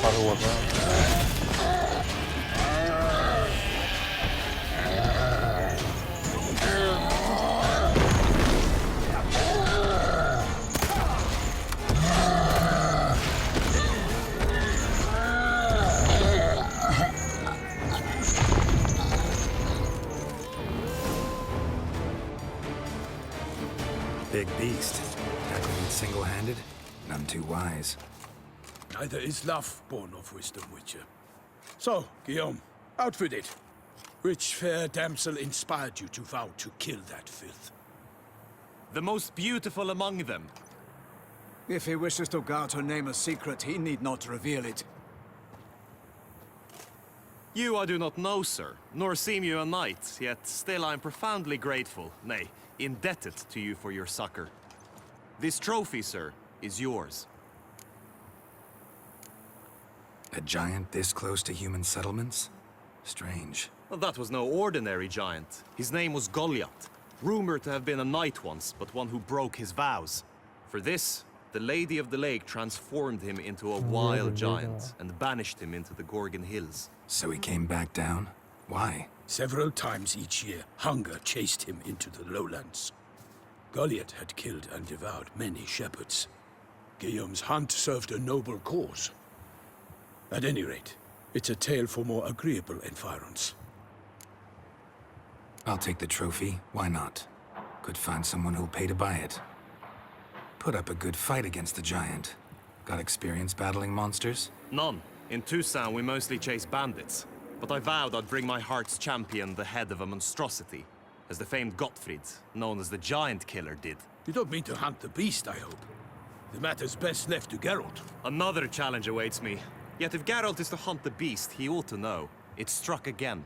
ปลาโหดมาก Big beast. Tackling it single-handed? None too wise. Neither is love born of wisdom, Witcher. So, Guillaume, out with it. Which fair damsel inspired you to vow to kill that filth? The most beautiful among them. If he wishes to guard her name a secret, he need not reveal it. You I do not know, sir, nor seem you a knight, yet still I am profoundly grateful, nay, indebted to you for your succor. This trophy, sir, is yours. A giant this close to human settlements? Strange. Well, that was no ordinary giant. His name was Goliath, rumored to have been a knight once, but one who broke his vows. For this, the Lady of the Lake transformed him into a wild giant and banished him into the Gorgon Hills. So he came back down? Why? Several times each year, hunger chased him into the lowlands. Goliath had killed and devoured many shepherds. Guillaume's hunt served a noble cause. At any rate, it's a tale for more agreeable environs. I'll take the trophy. Why not? Could find someone who'll pay to buy it. Put up a good fight against the giant. Got experience battling monsters? None. In Toussaint, we mostly chase bandits. But I vowed I'd bring my heart's champion the head of a monstrosity, as the famed Gottfried, known as the Giant Killer, did. You don't mean to hunt the beast, I hope. The matter's best left to Geralt. Another challenge awaits me. Yet if Geralt is to hunt the beast, he ought to know. It struck again.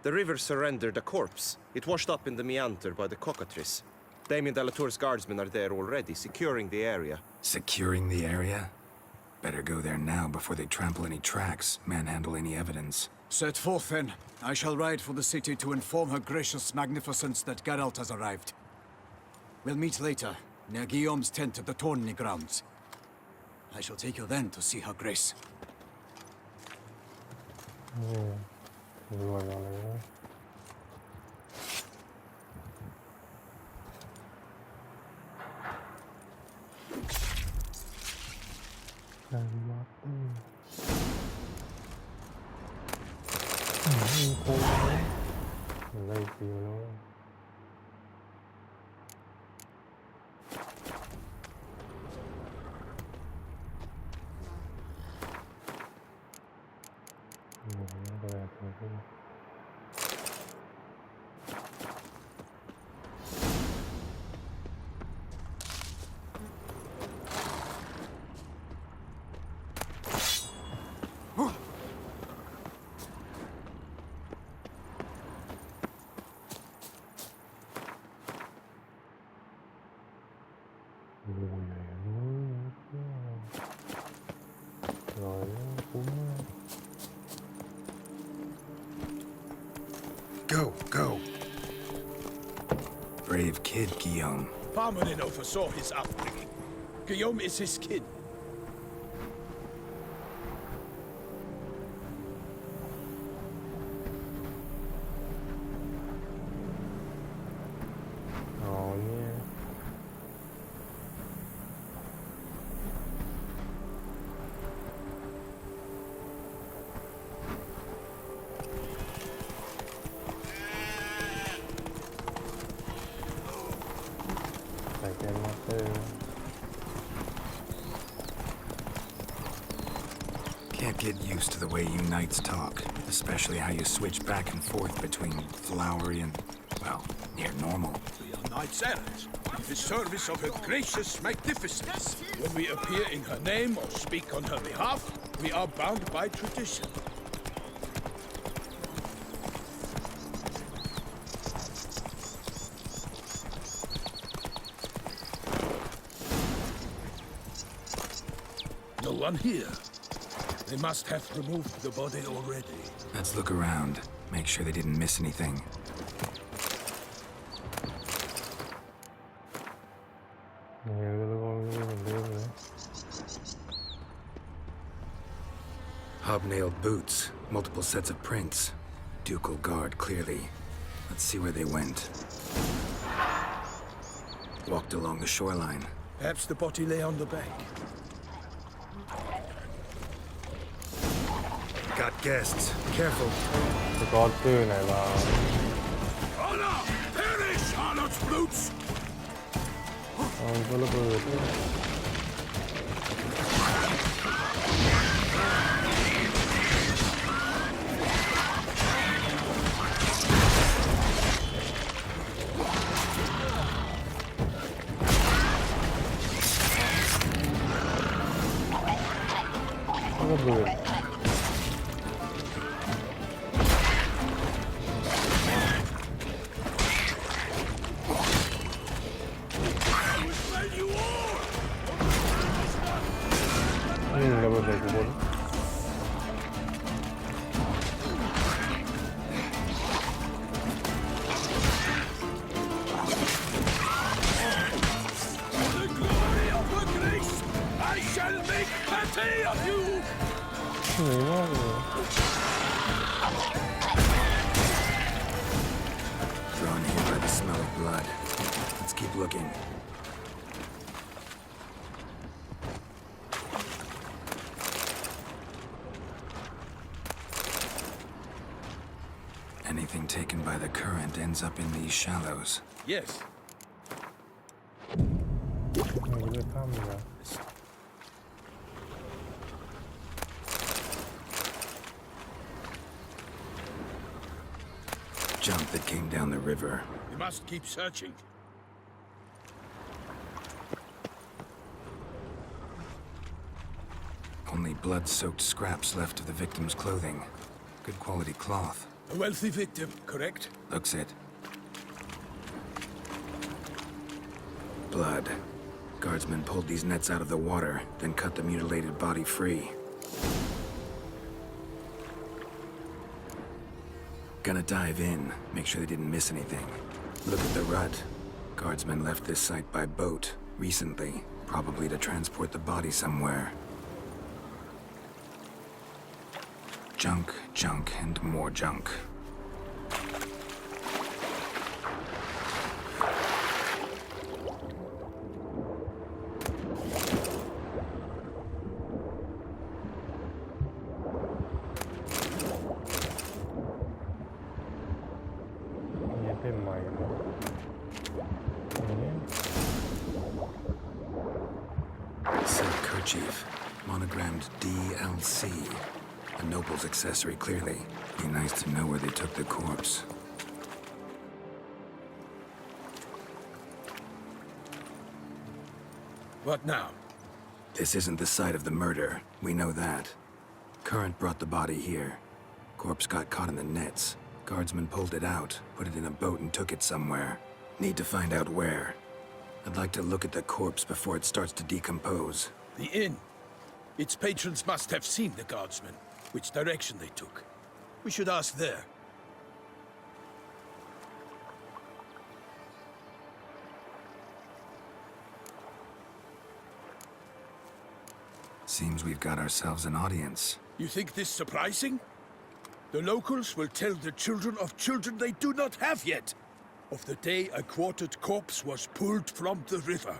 The river surrendered a corpse. It washed up in the meander by the cockatrice. Damien Delatour's guardsmen are there already, securing the area. Securing the area? Better go there now before they trample any tracks, manhandle any evidence. Set forth then. I shall ride for the city to inform her gracious magnificence that Geralt has arrived. We'll meet later, near Guillaume's tent at the Tourney grounds. I shall take you then to see her grace. รวยมาเลยการวัดมีโค้งอะไรฟิวแล้วGo, go! Brave kid, Guillaume. Parmenin oversaw his upbringing. Guillaume is his kin. Oh yeah. Can't get used to the way you knights talk, especially how you switch back and forth between flowery and, well, near normal. We are knights errant, in the service of her gracious magnificence. When we appear in her name or speak on her behalf, we are bound by tradition. No one here. They must have removed the body already. Let's look around, make sure they didn't miss anything. Hobnailed boots, multiple sets of prints. Ducal guard, clearly. Let's see where they went. Walked along the shoreline. Perhaps the body lay on the bank. Got guests. Careful. สกอตคือไหนวะ Honor! Perish, Harlot's brutes! เอาตัวระเบิดด้วย ระเบิด ระเบิดเลยกูบน The glory of her grace! I shall make pate of you! เหนื่อยมากเลย Drawn here by the smell of blood. Let's keep looking. Anything taken by the current ends up in these shallows. Yes. ไม่ได้ข้ามเลยนะ Junk that came down the river. We must keep searching. Only blood-soaked scraps left of the victim's clothing. Good quality cloth. A wealthy victim, correct? Looks it. Blood. Guardsmen pulled these nets out of the water, then cut the mutilated body free. Gonna dive in, make sure they didn't miss anything. Look at the rut. Guardsmen left this site by boat, recently, probably to transport the body somewhere. Junk, junk, and more junk. Silk kerchief, monogrammed DLC. A noble's accessory, clearly. Be nice to know where they took the corpse. What now? This isn't the site of the murder. We know that. Current brought the body here. Corpse got caught in the nets. Guardsmen pulled it out, put it in a boat and took it somewhere. Need to find out where. I'd like to look at the corpse before it starts to decompose. The inn. Its patrons must have seen the guardsmen, which direction they took. We should ask there. Seems we've got ourselves an audience. You think this surprising? The locals will tell the children of children they do not have yet of the day a quartered corpse was pulled from the river.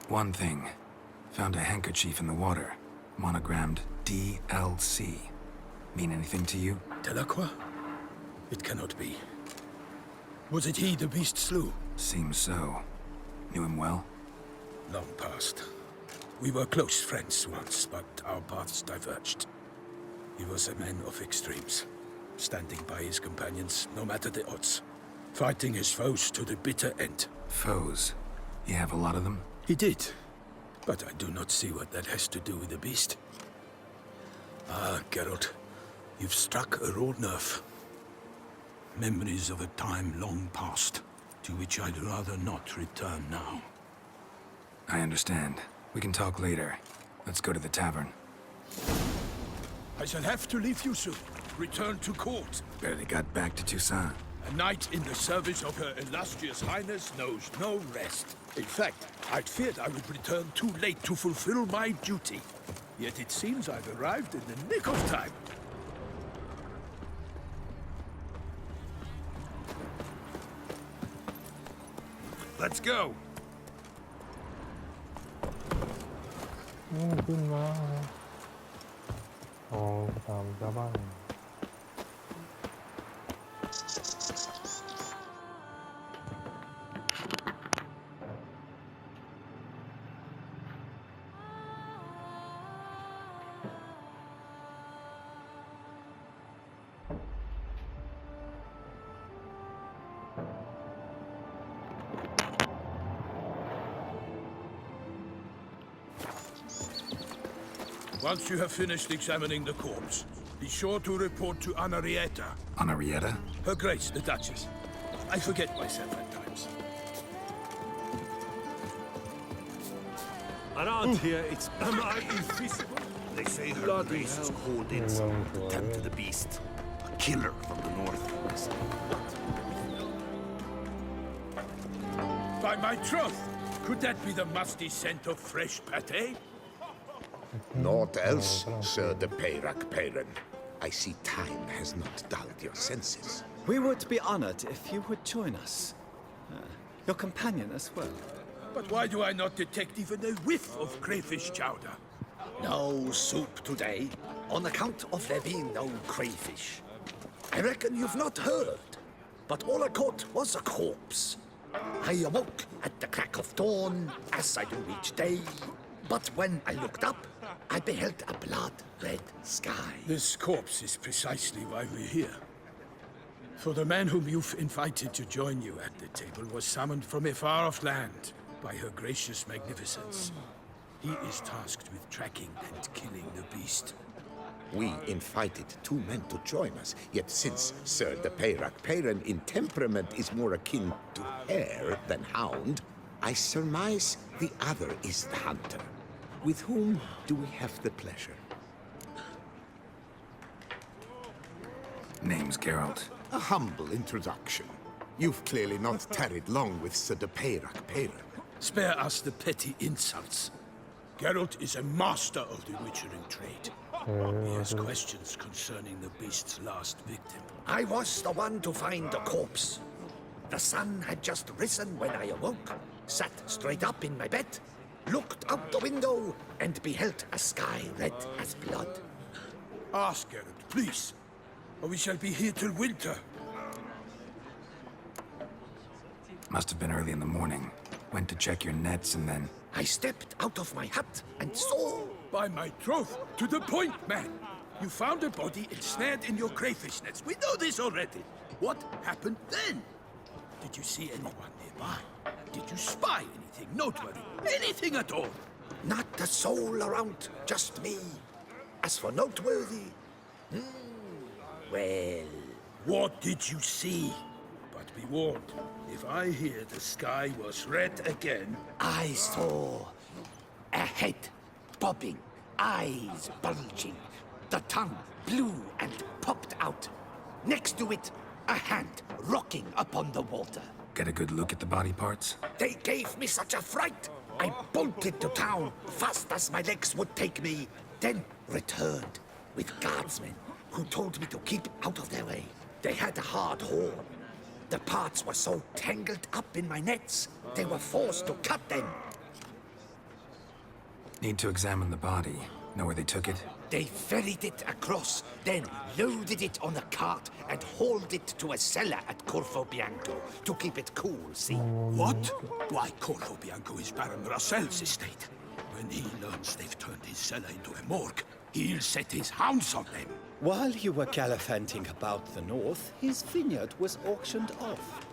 One thing. Found a handkerchief in the water. Monogrammed DLC. Mean anything to you? Delacroix? It cannot be. Was it he the beast slew? Seems so. Knew him well? Long past. We were close friends once, but our paths diverged. He was a man of extremes, standing by his companions no matter the odds, fighting his foes to the bitter end. Foes? You have a lot of them? He did, but I do not see what that has to do with the beast. Ah, Geralt, you've struck a raw nerve. Memories of a time long past, to which I'd rather not return now. I understand. We can talk later. Let's go to the tavern. I shall have to leave you soon. Return to court. Barely got back to Toussaint. A knight in the service of Her Illustrious Highness knows no rest. In fact, I'd feared I would return too late to fulfill my duty. Yet it seems I've arrived in the nick of time. Let's go. ขึ้นมาอ๋อตามชาวบ้าน Once you have finished examining the corpse, be sure to report to Anarietta, Anarietta? Her Grace, the Duchess. I forget myself at times. Around here, it's invisible. They say her grace is called in to tend to the beast. A killer from the north. By my troth, could that be the musty scent of fresh pate? Naught else, Sir de Peyrac Peyran. I see time has not dulled your senses. We would be honored if you would join us. Your companion as well. But why do I not detect even a whiff of crayfish chowder? No soup today, on account of there being no crayfish. I reckon you've not heard, but all I caught was a corpse. I awoke at the crack of dawn, as I do each day. But when I looked up, I beheld a blood-red sky. This corpse is precisely why we're here. For the man whom you've invited to join you at the table was summoned from a far-off land by her gracious magnificence. He is tasked with tracking and killing the beast. We invited two men to join us, yet since Sir de Peyrac Peyran in temperament is more akin to hare than hound, I surmise the other is the hunter. With whom do we have the pleasure? Name's Geralt. A humble introduction. You've clearly not tarried long with Sir de Peyrac Peyran. Spare us the petty insults. Geralt is a master of the witchering trade. He has questions concerning the beast's last victim. I was the one to find the corpse. The sun had just risen when I awoke, sat straight up in my bed, looked out the window, and beheld a sky red as blood. Ask Geralt, please, or we shall be here till winter. Must have been early in the morning. Went to check your nets and then... I stepped out of my hut and saw... By my troth, to the point, man! You found a body ensnared in your crayfish nets. We know this already. What happened then? Did you see anyone nearby? Did you spy anything noteworthy? Anything at all? Not a soul around, just me. As for noteworthy... well... What did you see? But be warned, if I hear the sky was red again... I saw... a head bobbing, eyes bulging, the tongue blue and popped out. Next to it, a hand rocking upon the water. Get a good look at the body parts? They gave me such a fright. I bolted to town fast as my legs would take me, then returned with guardsmen who told me to keep out of their way. They had a hard haul. The parts were so tangled up in my nets, they were forced to cut them. Need to examine the body. Know where they took it? They ferried it across, then loaded it on a cart and hauled it to a cellar at Corvo Bianco to keep it cool, see? What? Why, Corvo Bianco is Baron Russell's estate. When he learns they've turned his cellar into a morgue, he'll set his hounds on them. While you were gallivanting about the north, his vineyard was auctioned off.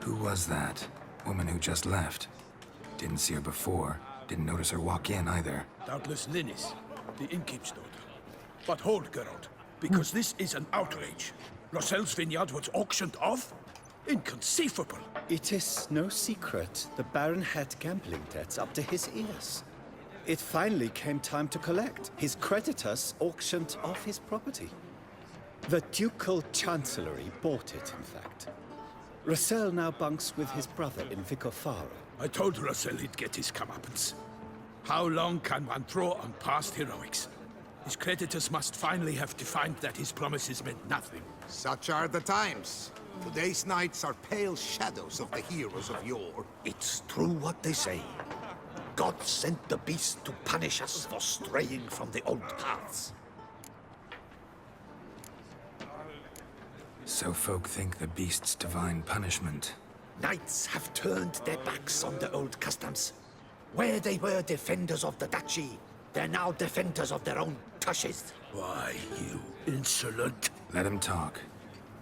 Who was that? Woman who just left. Didn't see her before. Didn't notice her walk in either. Doubtless Linnis, the innkeep's daughter. But hold, Geralt, because this is an outrage. Russell's vineyard was auctioned off? Inconceivable. It is no secret the Baron had gambling debts up to his ears. It finally came time to collect. His creditors auctioned off his property. The Ducal Chancellery bought it, in fact. Russell now bunks with his brother in Vicofaro. I told Russell he'd get his comeuppance. How long can one throw on past heroics? His creditors must finally have defined that his promises meant nothing. Such are the times. Today's knights are pale shadows of the heroes of yore. It's true what they say. God sent the beast to punish us for straying from the old paths. So folk think the beast's divine punishment. Knights have turned their backs on the old customs. Where they were defenders of the duchy, they're now defenders of their own tushes. Why, you insolent... Let him talk.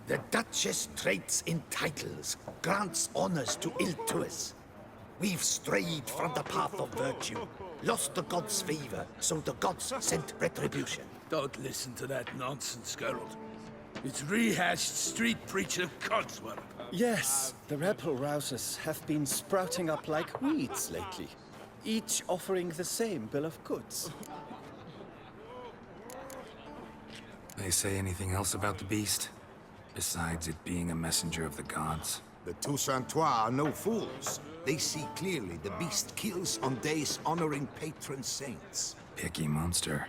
The Duchess trades in titles, grants honors to Iltuis. We've strayed from the path of virtue, lost the gods' favor, so the gods sent retribution. Don't listen to that nonsense, Geralt. It's rehashed street preacher codswallop. Yes, the rebel rousers have been sprouting up like weeds lately, each offering the same bill of goods. They say anything else about the beast? Besides it being a messenger of the gods? The Toussaintois are no fools. They see clearly the beast kills on days honoring patron saints. Picky monster.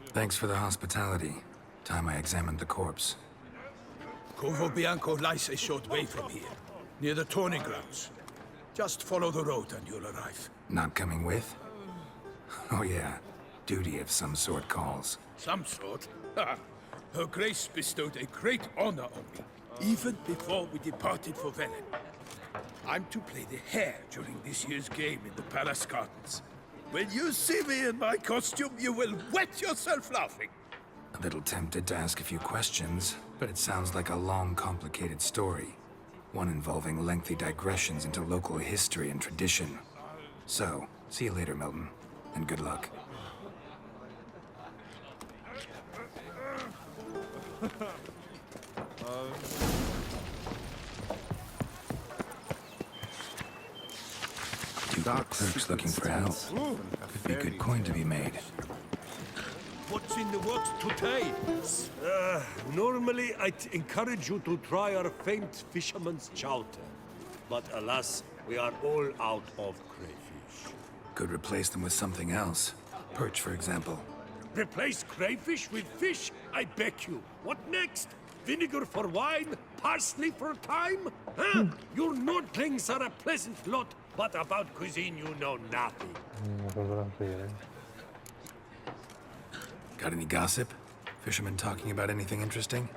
Thanks for the hospitality. Time I examined the corpse. Corvo Bianco lies a short way from here, near the tourney grounds. Just follow the road and you'll arrive. Not coming with? Oh yeah, duty of some sort calls. Some sort? Ha! Her Grace bestowed a great honor on me, even before we departed for Velen. I'm to play the hare during this year's game in the palace gardens. When you see me in my costume, you will wet yourself laughing. A little tempted to ask a few questions, but it sounds like a long, complicated story. One involving lengthy digressions into local history and tradition. So, see you later, Milton, and good luck. Two clerks looking for help. Could be good coin to be made. What's in the works today? Normally, I'd encourage you to try our famed fisherman's chowder. But alas, we are all out of crayfish. Could replace them with something else. Perch, for example. Replace crayfish with fish? I beg you. What next? Vinegar for wine? Parsley for thyme? Huh? Your Nordlings are a pleasant lot, but about cuisine you know nothing. Got any gossip? Fishermen talking about anything interesting?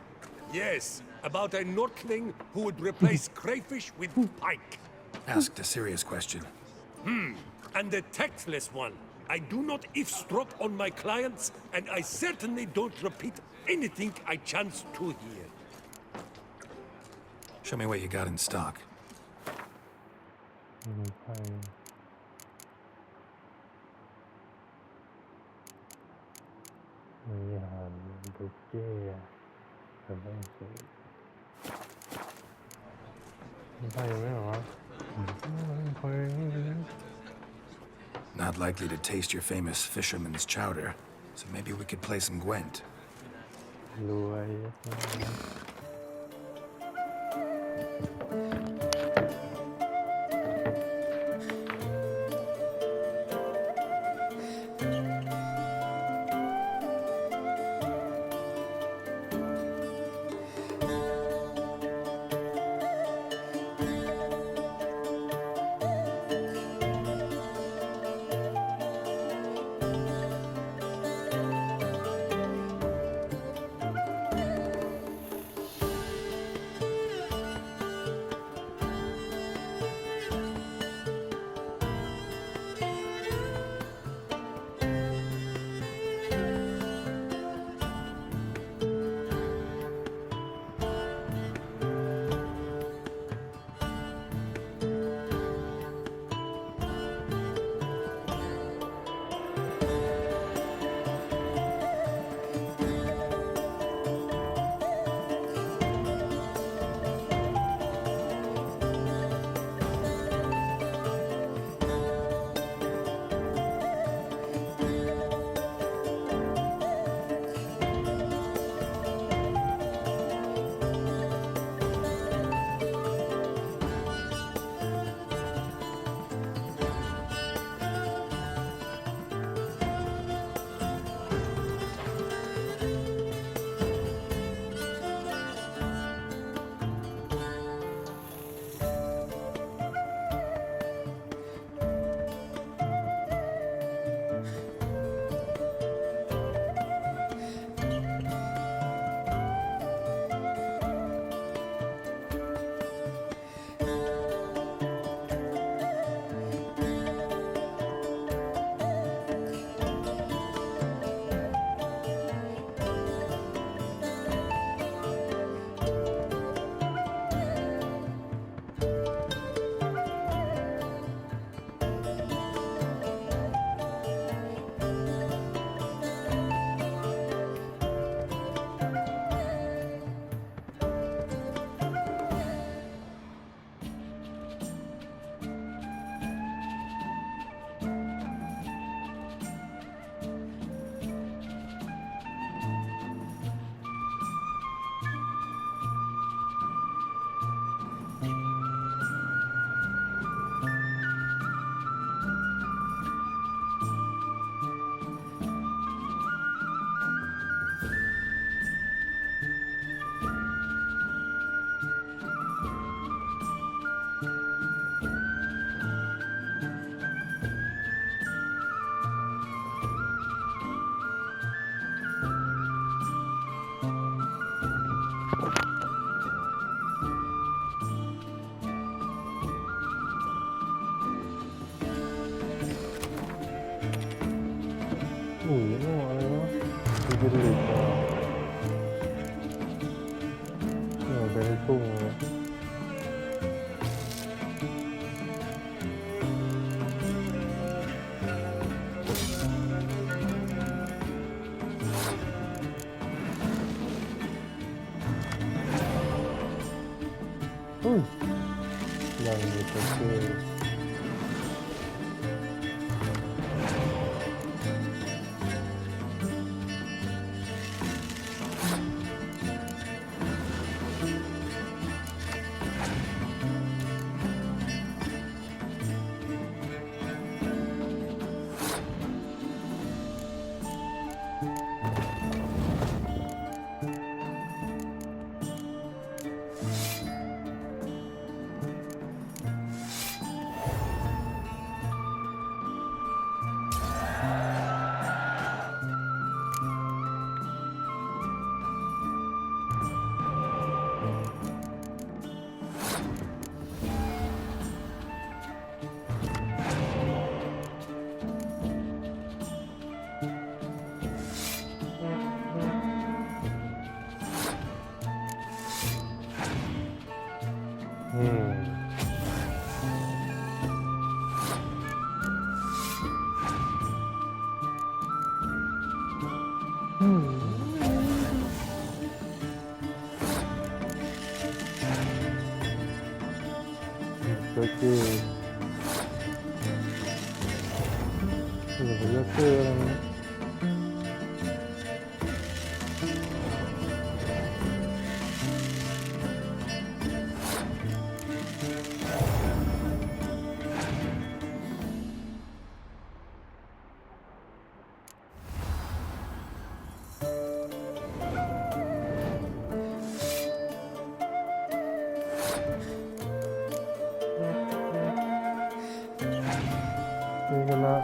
Yes, about a Nordling who would replace crayfish with pike. Asked a serious question. And a tactless one. I do not eavesdrop on my clients, and I certainly don't repeat anything I chance to hear. Show me what you got in stock. Not likely to taste your famous fisherman's chowder, so maybe we could play some Gwent. หนีโอ้อะไรวะมีเป็นหลีกอ่ะเป็นลูกทุ่งเลย ยังมีตัวช่วย ก็คือเป็นเลือกเกอร์อะไรนะนี่ก็ละ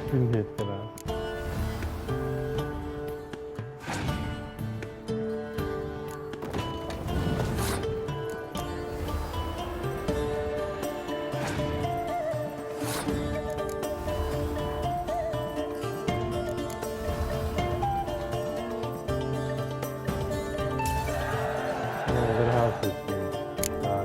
ขึ้นเหตุกันแล้วเป็น50 ปีตาย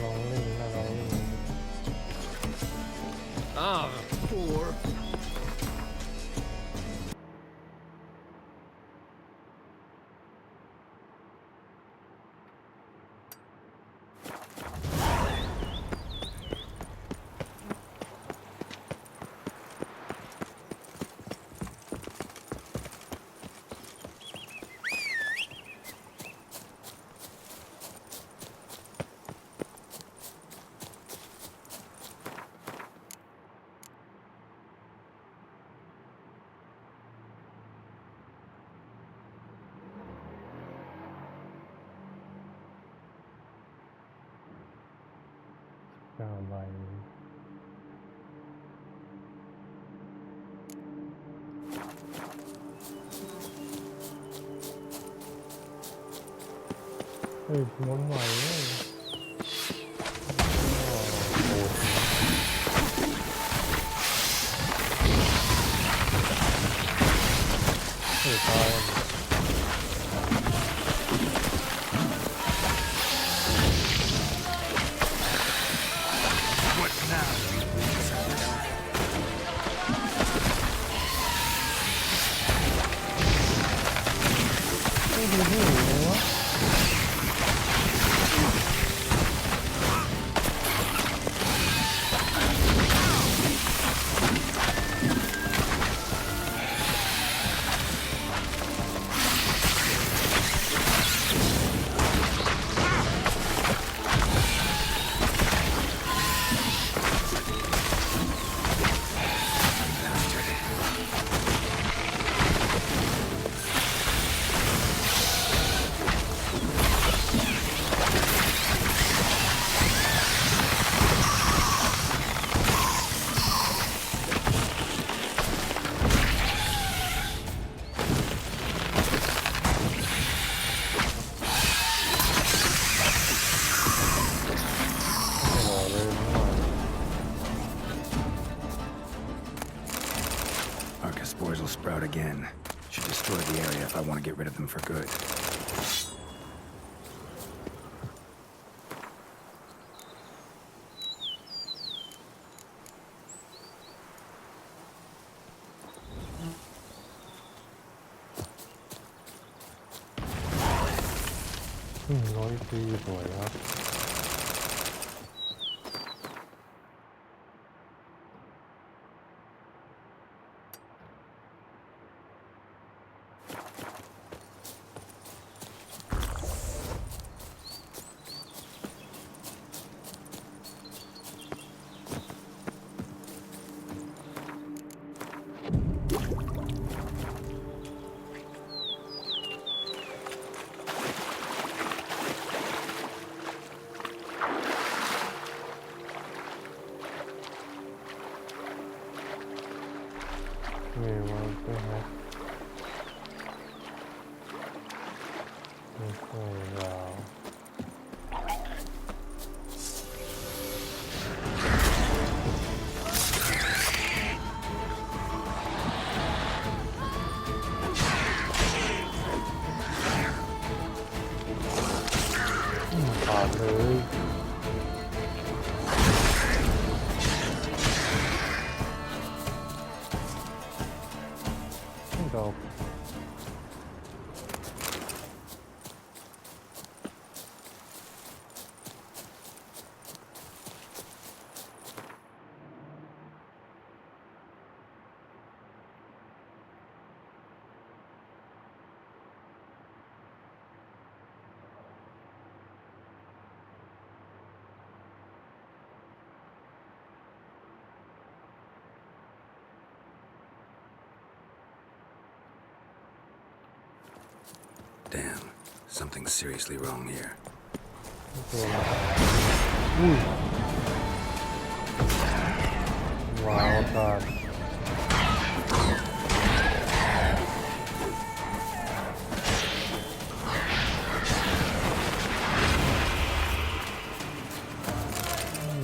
ลองเล่นนะลองเล่น Ah, poor.9 ใบเฮ้ยม้วนไหวเลยโอ้โหเฮ้ยตาย เ out again. Should destroy the area if I want to get rid of them for good.100 ปีสวยครับ ไม่ว่าจะฮักไม่ค่อยยาว ขาดเลยดอกDamn, something's seriously wrong here. ว้าวขาด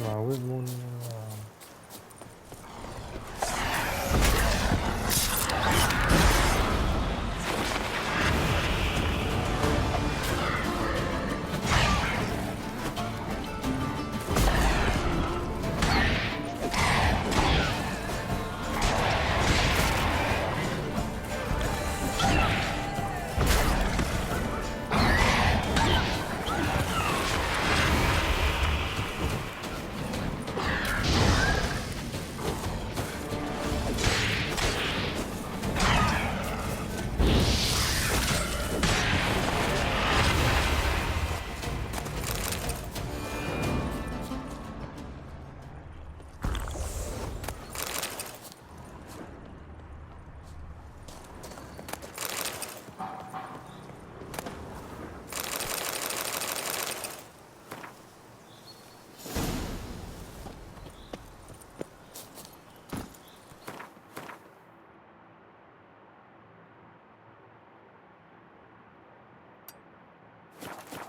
หมาเวทมนต์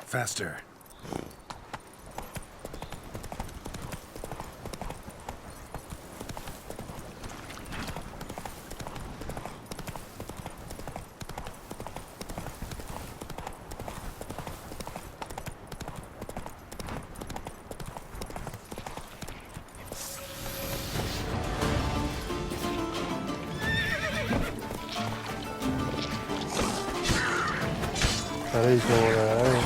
Faster. Đây rồi đấy.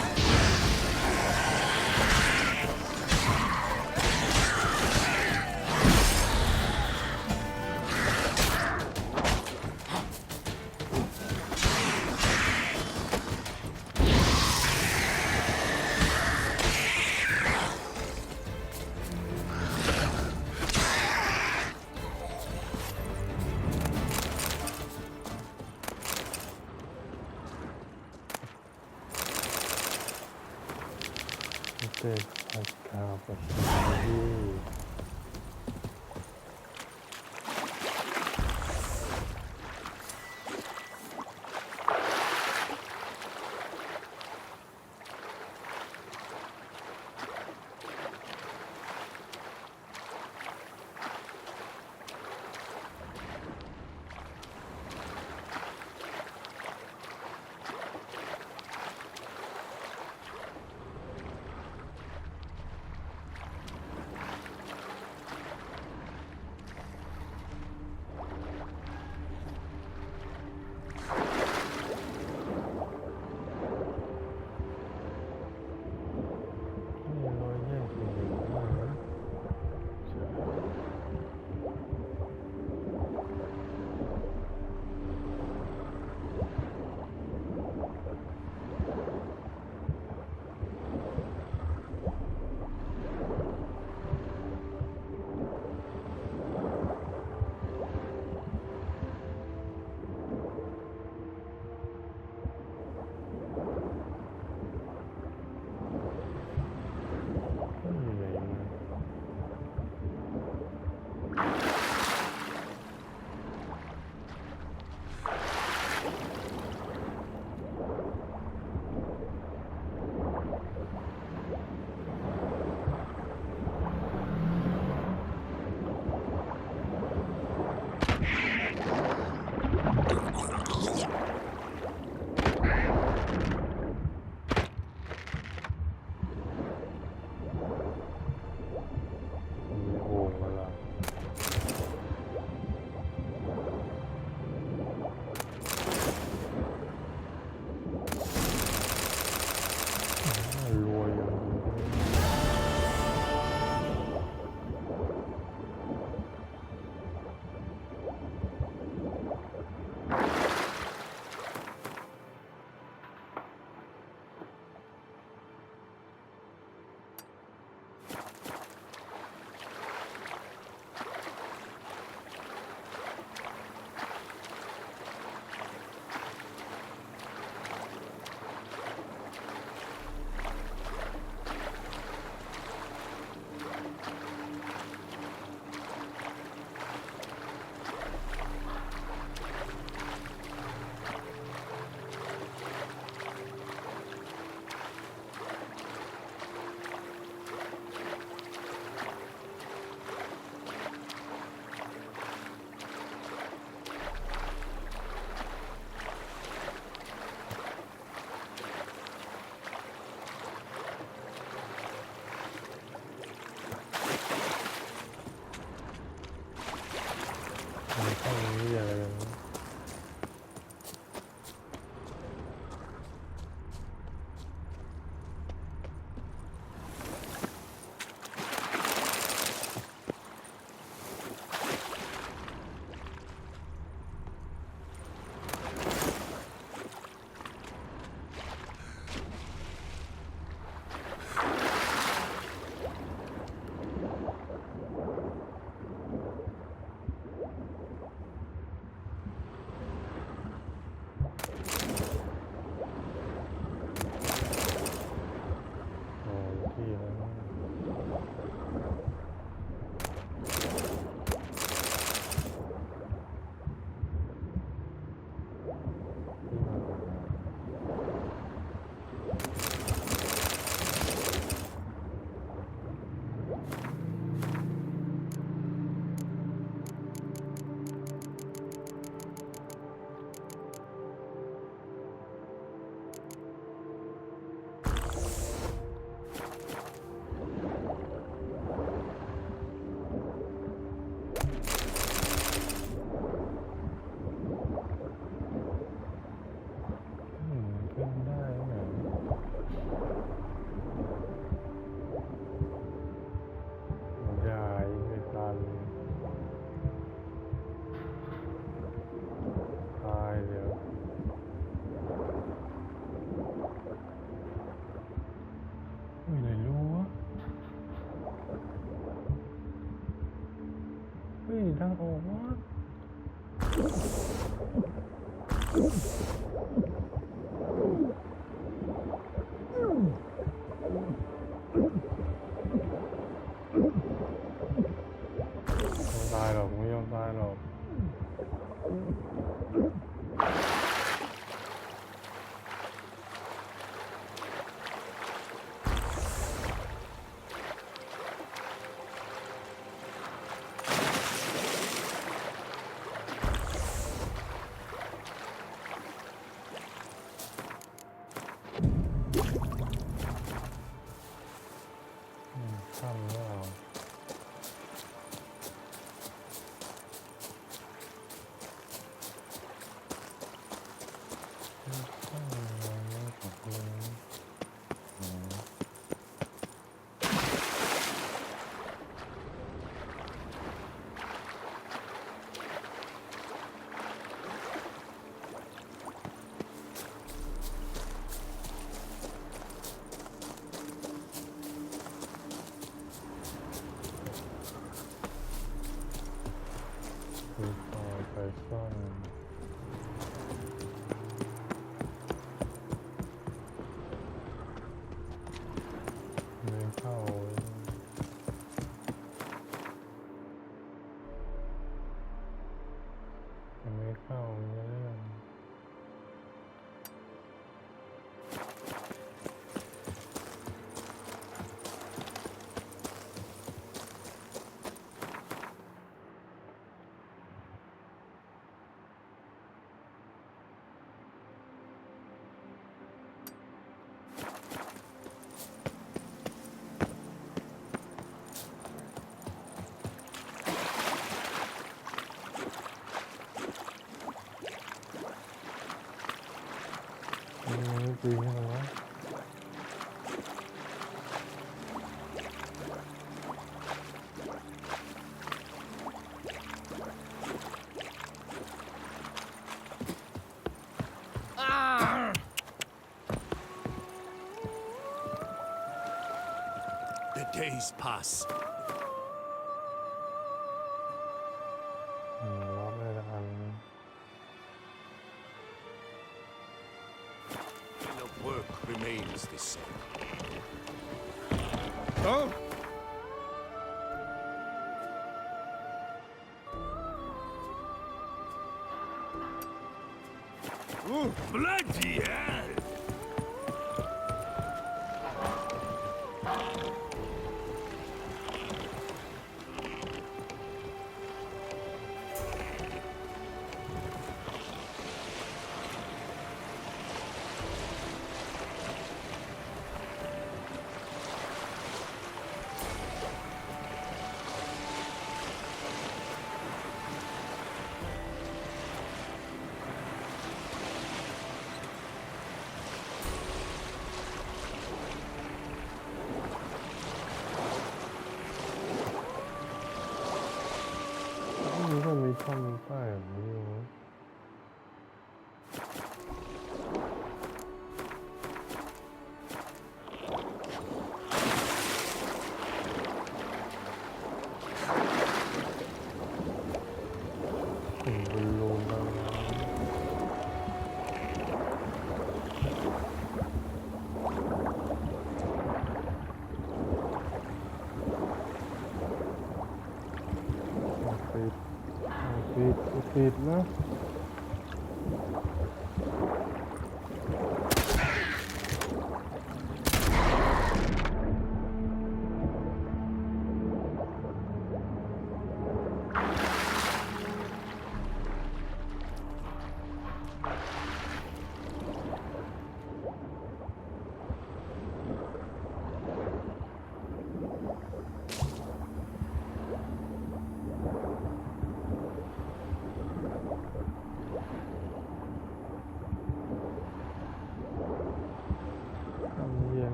Take a cup of tea. ฮ้ยทางออกวะไม่ตายหรอกไม่ยอมตายหรอกข้ามไม่เอาข้ามไม่ขอบคุณคือคอยไปซ่อนไม่เข้าไม่เข้าเนี่ย ตีให้เราวะThe days pass. ล็อกเลยละกัน The work remains the same. Oh! Bloody hell!นี่ก็มีช่องใต้แบบนี้อยู่นะเป็นโลนแล้วปิดนะ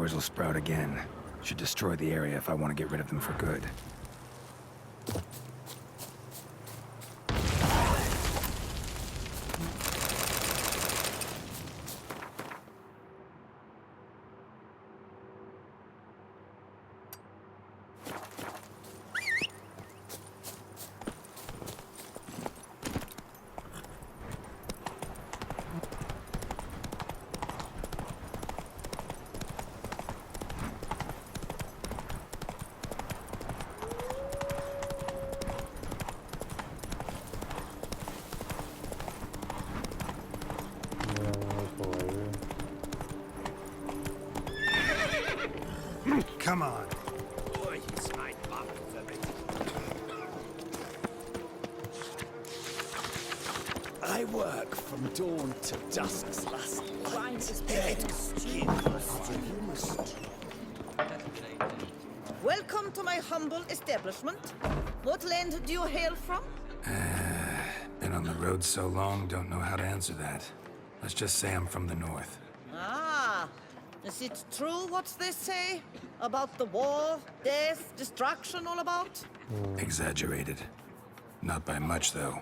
spores will sprout again. Should destroy the area if I want to get rid of them for good. Come on. I work from dawn to dusk. Welcome to my humble establishment. What land do you hail from? Been on the road so long, don't know how to answer that. Let's just say I'm from the north. Ah, is it true what they say about the war, death, destruction all about? Exaggerated. Not by much, though.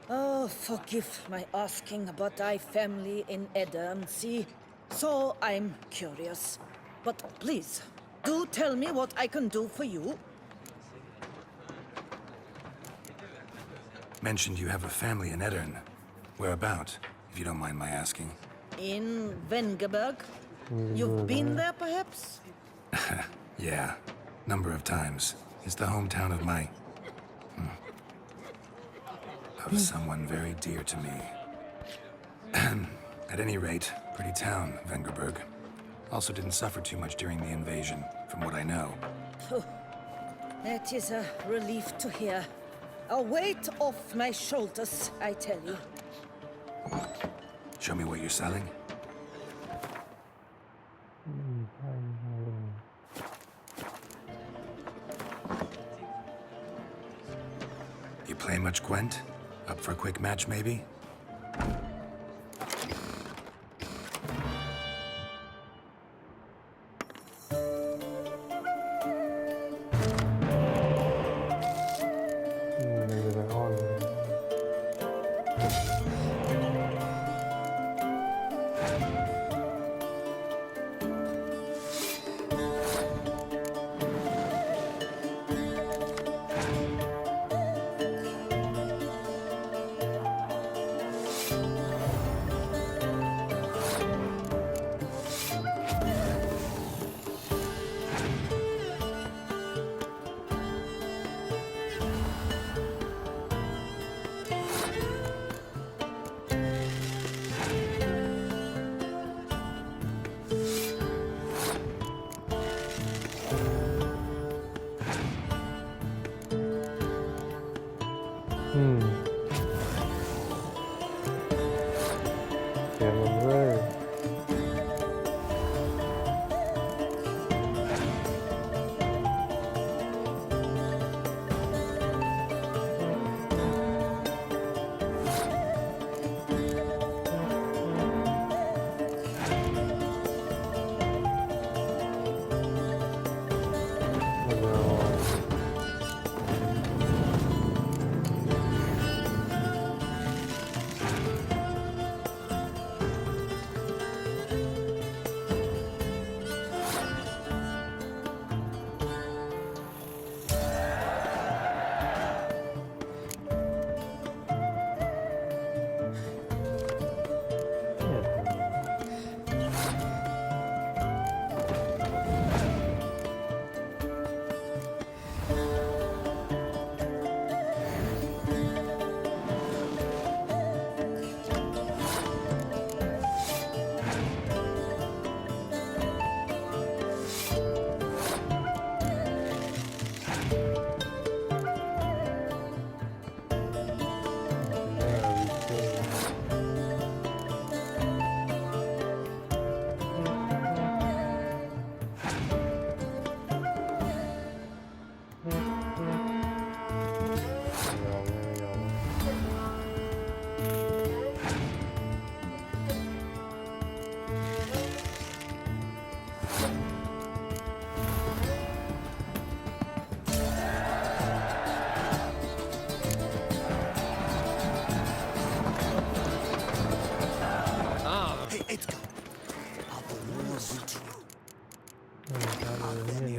Oh, forgive my asking, but I family in Edirne, see? So I'm curious. But please, do tell me what I can do for you. Mentioned you have a family in Edirne. Whereabout, if you don't mind my asking? In Vengerberg? You've been there, perhaps? Yeah, number of times. It's the hometown of my... of someone very dear to me. At any rate, pretty town, Vengerberg. Also didn't suffer too much during the invasion, from what I know. That is a relief to hear. A weight off my shoulders, I tell you. Show me what you're selling. You play much, Gwent? Up for a quick match, maybe?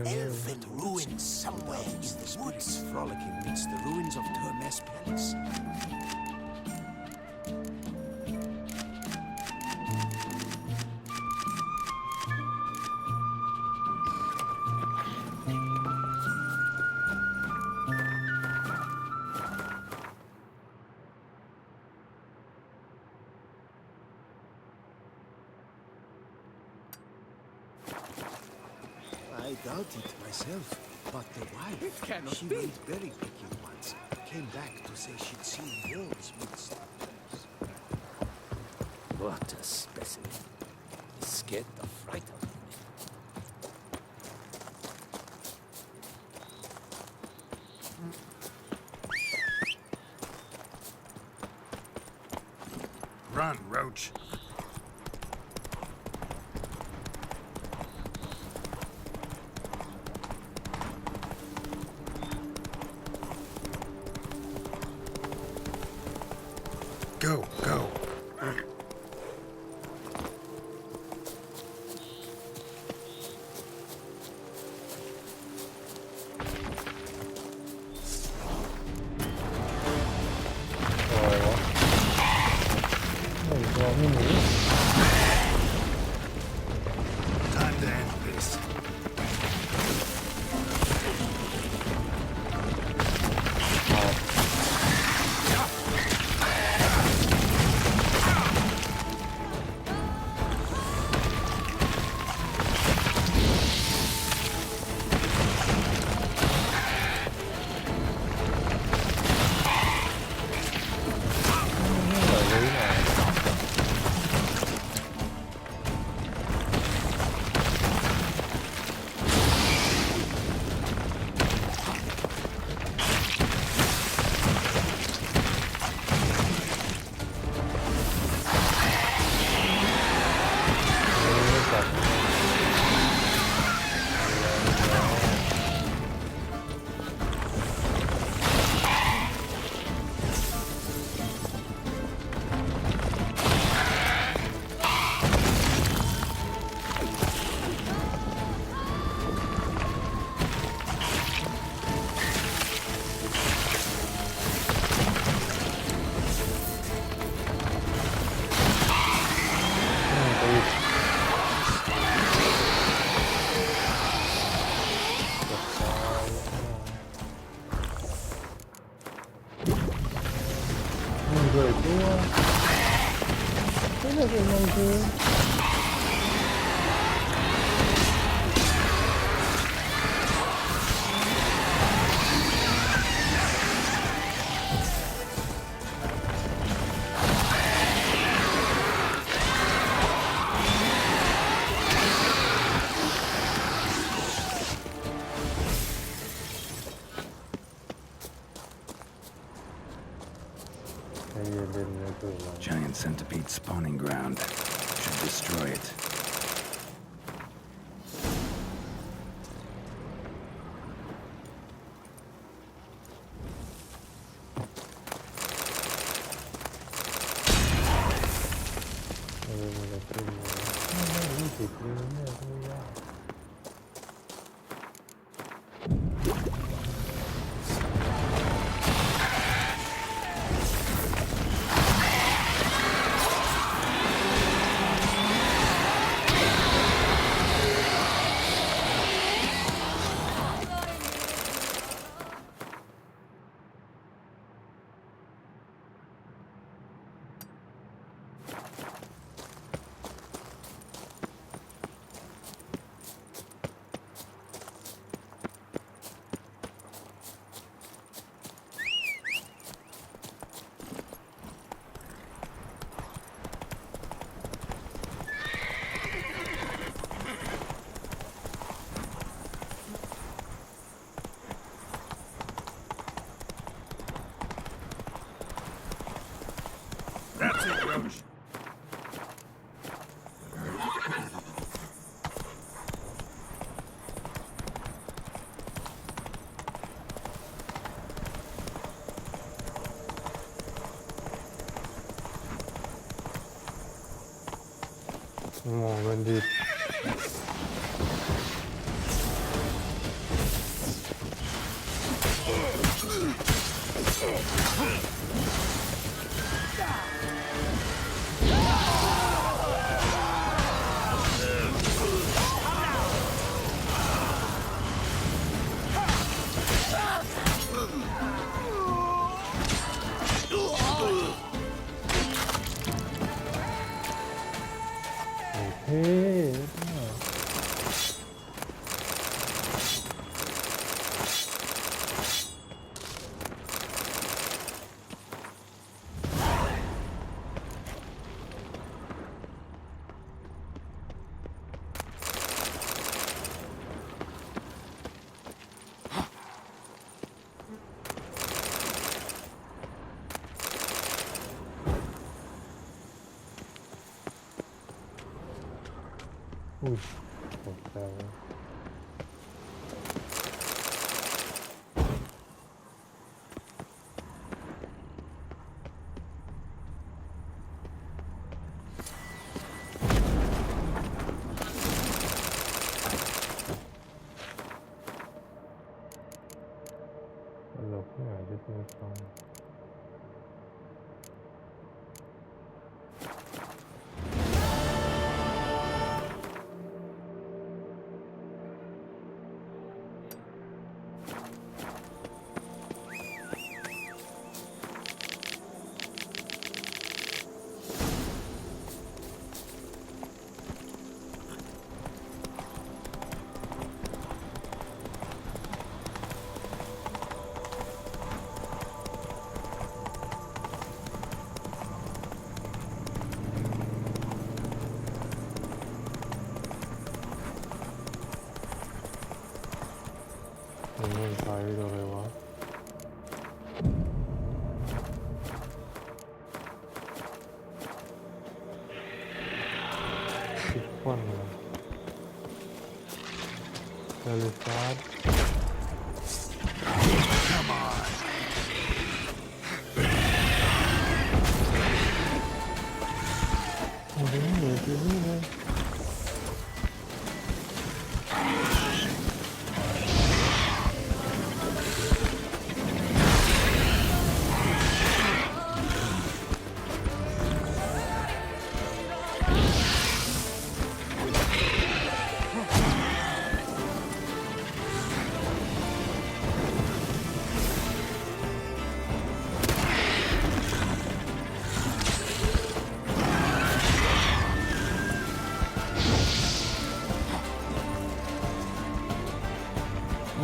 Elven ruins somewhere in the woods. Frolicking meets the ruins of Termes Palace. I doubt it myself, but the wife, she went berry picking once, came back to say she'd seen wolves with stones. What a specimen. He scared the fright out of me. Run, Roach. Go, go. Time to end this. Giant centipede spawning ground. Should destroy it. That's it, Roach. เท่อุ้ยตกใจ Look, yeah, this is fun. 이건 다이더래와 One. Teleport. Come on.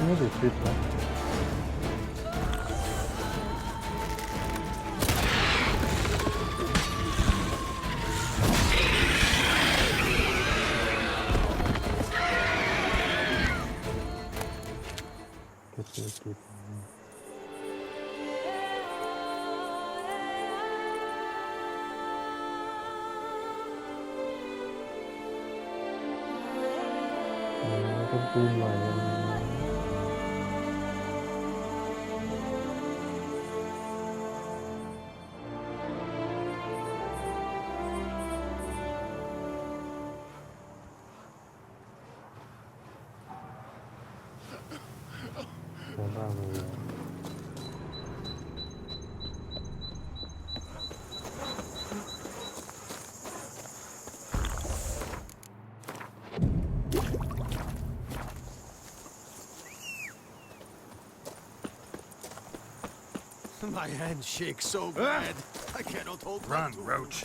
해도 있겠다. 됐지.ก็ปืนใหม่ยัง My hand shakes so bad, I cannot hold. Run, Roach.